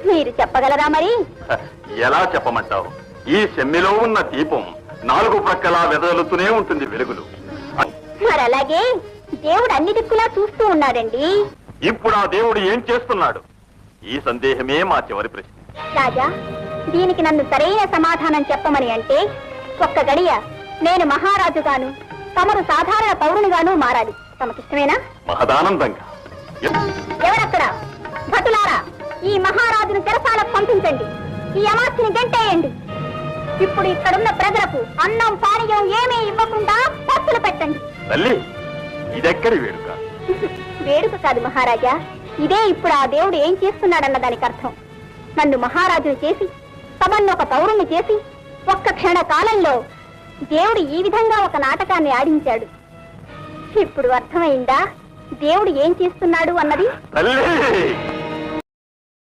మీరు చెప్పగలరా మరి? ఎలా చెప్పమంటావు? ఈ సెమ్మిలో ఉన్న దీపం 4 ప్రక్కలా వెదలుతూనే ఉంటుంది వెలుగులు. మరి అలాగే దేవుడు అన్ని దిక్కులా చూస్తూ ఉన్నాడండి. ఇప్పుడు ఆ దేవుడు ఏం చేస్తున్నాడు? ఈ సందేహమే మా చివరి ప్రశ్న. రాజా, దీనికి నన్ను సరైన సమాధానం చెప్పమని అంటే ఒక్క గడియ నేను మహారాజుగాను, తమరు సాధారణ పౌరునిగాను మారాలి. తమకిష్టమేనా? మహదానందంగా. ఎవరక్కడ? భటులారా, ఈ మహారాజును చెరసాలకు పంపించండి. ఈ అమాత్యని గంటేయండి. ఇప్పుడు ఇక్కడున్న ప్రజలకు అన్నం పానీయం ఏమీ ఇవ్వకుండా పప్పులు పెట్టండి. తల్లి, ఇదెక్కడి వేడుక? వేడుక కాదు మహారాజా, ఇదే ఇప్పుడు ఆ దేవుడు ఏం చేస్తున్నాడన్న దానికి అర్థం. నన్ను మహారాజును చేసి, తమన్ను ఒక పౌరుణ్ణి చేసి, ఒక్క క్షణ కాలంలో దేవుడు ఈ విధంగా ఒక నాటకాన్ని ఆడించాడు. ఇప్పుడు అర్థమైందా దేవుడు ఏం చేస్తున్నాడు అన్నది? తల్లి